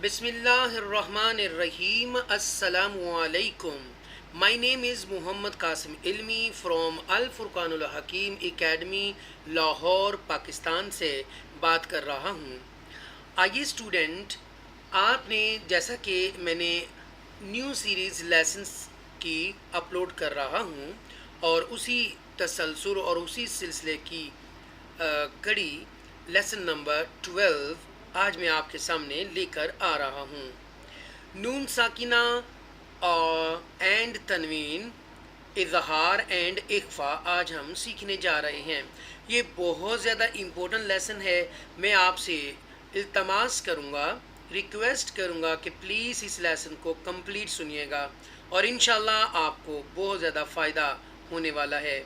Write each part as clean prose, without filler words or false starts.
بسم اللہ الرحمن الرحیم. السلام علیکم. My name is محمد قاسم علمی from الفرقان الحکیم اکیڈمی لاہور پاکستان سے بات کر رہا ہوں. آئیے اسٹوڈنٹ، آپ نے جیسا کہ میں نے نیو سیریز لیسنس کی اپلوڈ کر رہا ہوں اور اسی تسلسل اور اسی سلسلے کی کڑی لیسن نمبر 12 آج میں آپ کے سامنے لے کر آ رہا ہوں. نون ساکنہ اینڈ تنوین، اظہار اینڈ اخفا آج ہم سیکھنے جا رہے ہیں. یہ بہت زیادہ امپورٹنٹ لیسن ہے. میں آپ سے التماس کروں گا، ریکویسٹ کروں گا کہ پلیز اس لیسن کو کمپلیٹ سنیے گا اور انشاءاللہ آپ کو بہت زیادہ فائدہ ہونے والا ہے.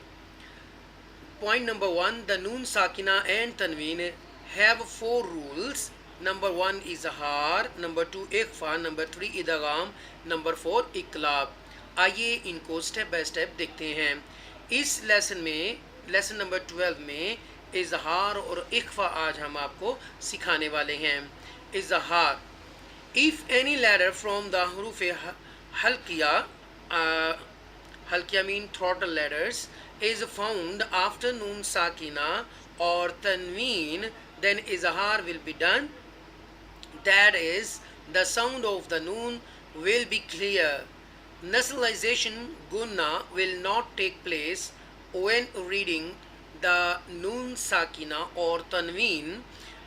Point number 1, the noon sakina and tanween have 4 rules. Number 1 izhar, number 2 ikhfa, number 3 idgham, number 4 iqlab. آئیے ان کو سٹیپ بائی سٹیپ دیکھتے ہیں. اس لیسن میں لیسن نمبر 12 میں اظہار اور اخفا آج ہم آپ کو سکھانے والے ہیں. اظہار: If any letter from the حروف حلقیہ mean throttle letters is found after noon sakina or tanween, then izhar will be done. That is, the sound of the noon will be clear. Nasalization gunna will not take place when reading the noon sakina or tanween.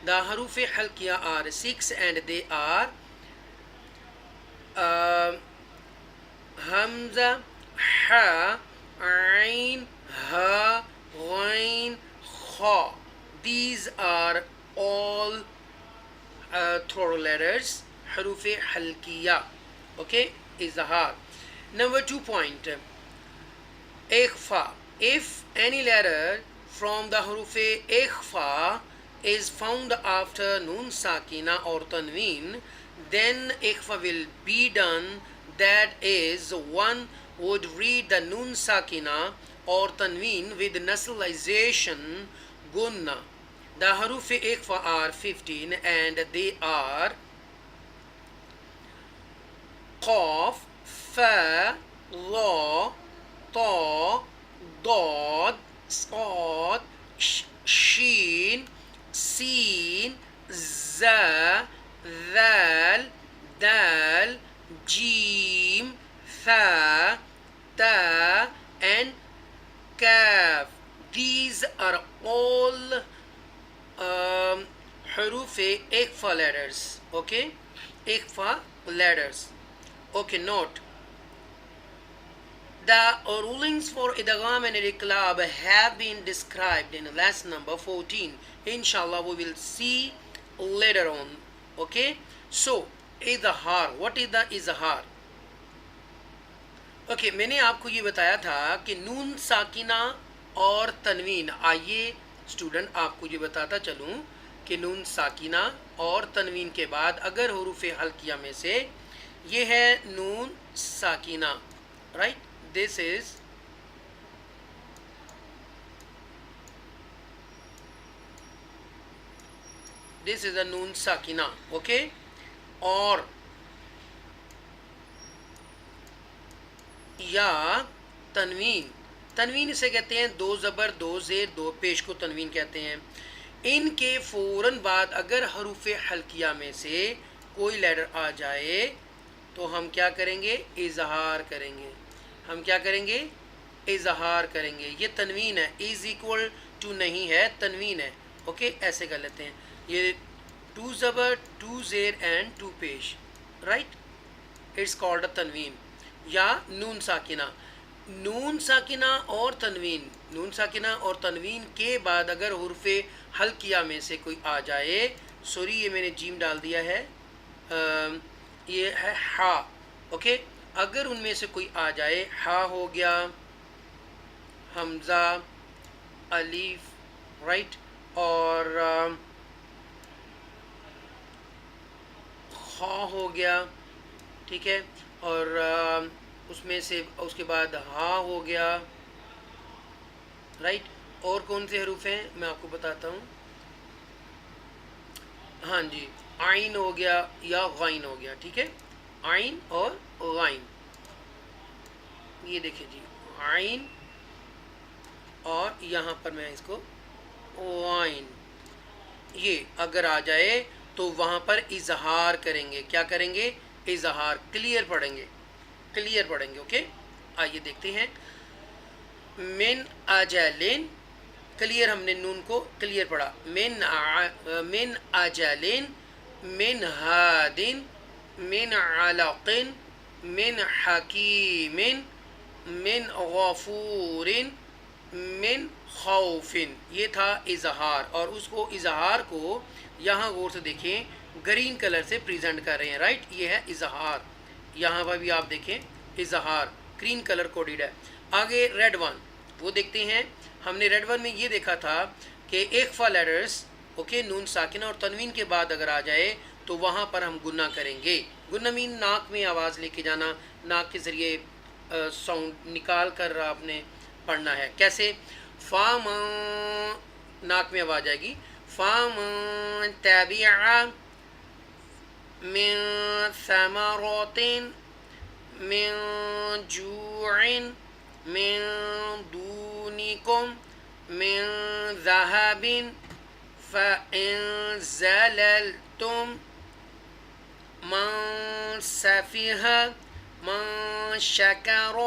The haruf halqiya are 6 and they are hamza, ha, ain, ha, ghain, kha. These are all throttle letters, haruf halqiya. Okay, izhar. Number 2 point, ikhfa. If any letter from the haruf ikhfa is found after noon sakina or tanween, then ikhfa will be done. That is, one would read the noon sakina or tanween with nasalization gunna. The haruf ikhfa are 15 and they are qaf, fa, la, ta, dad, sad, sheen, sin, za, dhal, dal, jim, tha, ta, and kaf. These are all حروف اخفا letters. Okay, اخفا letters. Okay, note. The rulings for idgham and iqlab have been described in lesson number 14. Inshallah, we will see later on. Okay, so اظہار. What is the اظہار؟ Okay, میں نے آپ کو یہ بتایا تھا کہ نون ساکنہ اور تنوین. آئیے اسٹوڈنٹ آپ کو یہ بتاتا چلوں کہ نون ساکنہ اور تنوین کے بعد اگر حروف حلقیہ میں سے یہ ہے نون ساکنہ، رائٹ، دس از اے نون ساکنہ. اوکے، اور یا تنوین اسے کہتے ہیں 2 زبر 2 زیر 2 پیش کو تنوین کہتے ہیں. ان کے فوراً بعد اگر حروف حلقیہ میں سے کوئی لیٹر آ جائے تو ہم کیا کریں گے؟ اظہار کریں گے. ہم کیا کریں گے؟ اظہار کریں گے. یہ تنوین ہے، از ایکول ٹو نہیں ہے، تنوین ہے. اوکے، ایسے کر لیتے ہیں. یہ 2 زبر 2 زیر اینڈ 2 پیش، رائٹ، اٹس کالڈ اے تنوین. یا نون ساکنہ. نون ساکنہ اور تنوین، نون ساکنہ اور تنوین کے بعد اگر حروف حلقیہ میں سے کوئی آ جائے، سوری یہ میں نے جیم ڈال دیا ہے، یہ ہے ہا. اوکے، اگر ان میں سے کوئی آ جائے، ہا ہو گیا، حمزہ، الف، رائٹ، اور خا ہو گیا، ٹھیک ہے، اور اس میں سے اس کے بعد ہا ہو گیا، رائٹ. اور کون سے حروف ہیں میں آپ کو بتاتا ہوں. ہاں جی، آئین ہو گیا یا غائن ہو گیا، ٹھیک ہے، آئین اور غائن. یہ دیکھیں جی، آئین اور یہاں پر میں اس کو غائن، یہ اگر آ جائے تو وہاں پر اظہار کریں گے. کیا کریں گے؟ اظہار. کلیئر پڑھیں گے، کلیئر پڑھیں گے. اوکے، آئیے دیکھتے ہیں. من اجلن، کلیئر ہم نے نون کو کلیئر پڑھا. من اجلن، من ہادن، من علق، من حکیم، من غفور، من خوف. یہ تھا اظہار، اور اس کو اظہار کو یہاں غور سے دیکھیں گرین کلر سے پریزنٹ کر رہے ہیں. رائٹ، یہ ہے اظہار. یہاں پر بھی آپ دیکھیں اظہار گرین کلر کوڈیڈ ہے. آگے ریڈ ون وہ دیکھتے ہیں. ہم نے ریڈ ون میں یہ دیکھا تھا کہ اخفا لیٹرز، اوکے، نون ساکنہ اور تنوین کے بعد اگر آ جائے تو وہاں پر ہم گنہ کریں گے. گنہ مین ناک میں آواز لے کے جانا، ناک کے ذریعے ساؤنڈ نکال کر آپ نے پڑھنا ہے. کیسے؟ فام، ناک میں آواز آئے گی. فام تابع من ثمرات من جوع من دونكم من ذهب فإن زللتم من سفه من شکر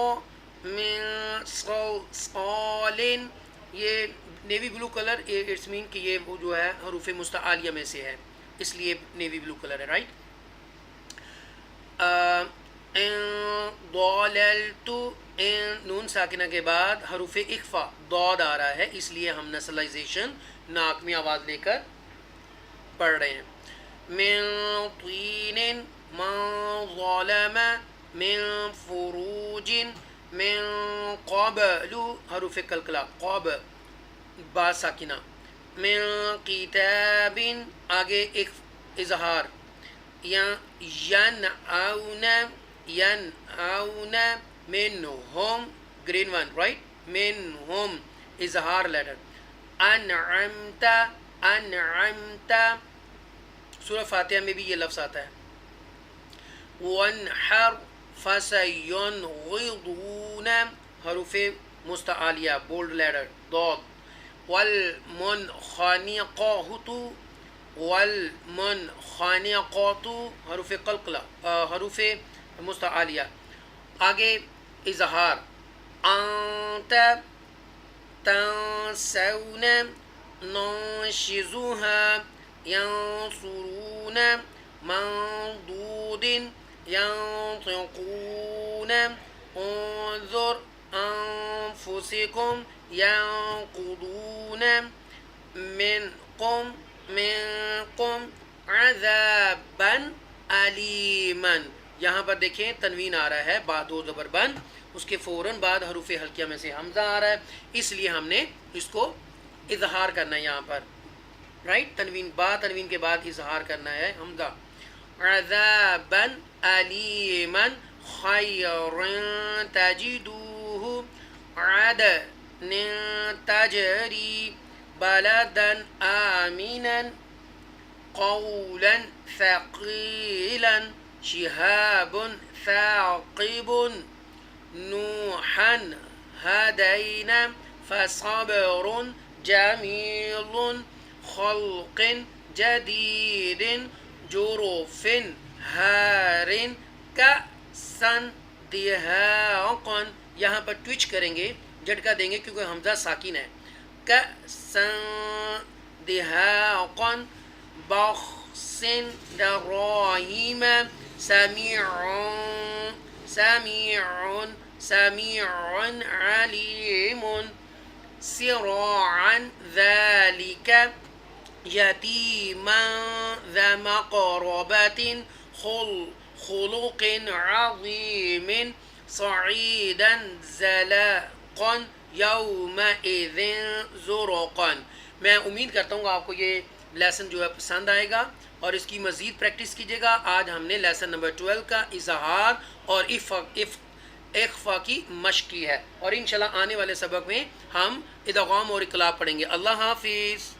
من صلصال. یہ نیوی بلو کلر، اٹس مین کہ یہ وہ جو ہے حروف مستعالیہ میں سے ہے، اس لیے نیوی بلو کلر ہے. رائٹ. ان ضللت، ان نون ساکنہ کے بعد حروف اخفا ضاد آ رہا ہے، اس لیے ہم نسلائزیشن ناک میں آواز لے کر پڑھ رہے ہیں. من طین، من ظلم، من فروج، من قبل حروف قلقلہ قب با ساکنہ. من کتاب، آگے ایک اظہار. ینعون، ینعون، منہم گرین ون، رائٹ، منہم اظہار لیٹر. انعمت، انعمت، سورہ فاتحہ میں بھی یہ لفظ آتا ہے. وانحر فسینغضون حروف مستعالیہ بولڈ لیٹر ضاد. والمنخنقۃ، والمنخنقۃ حروف قلقلہ حروف مستعالیہ. آگے اظہار. انت تنسون ننشزها ينصرون منضود ينطقون انظر انفسكم ينقضون منكم عذابا علیما. یہاں پر دیکھیں تنوین آ رہا ہے بعد دو زبر بند، اس کے فوراً بعد حروف حلقیہ میں سے حمزہ آ رہا ہے، اس لیے ہم نے اس کو اظہار کرنا ہے یہاں پر. رائٹ، تنوین با تنوین کے بعد اظہار کرنا ہے حمزہ. عذابا علیما خیرا تجدوه عدن تجری بلدا آمنا قولا ثقيلا شهاب ثاقب نوحا هدينا فصبر جميل خلق جديد جرف هار كأسا دهاقا. یہاں پر ٹوچ کریں گے، جھٹکا دیں گے کیونکہ حمزہ ساکن ہے. كأسا دهاقا بخس دراهم سميع سميع سميع عليم صراعا ذلك يتيما ذا مقربة خلق عظيم صعيدا زلاقا يومئذ زرقا. میں امید کرتا ہوں آپ کو یہ لیسن جو ہے پسند آئے گا اور اس کی مزید پریکٹس کیجیے گا. آج ہم نے لیسن نمبر 12 کا اظہار اور اخفا کی مشق کی ہے، اور انشاءاللہ آنے والے سبق میں ہم ادغام اور اقلاب پڑھیں گے. اللہ حافظ.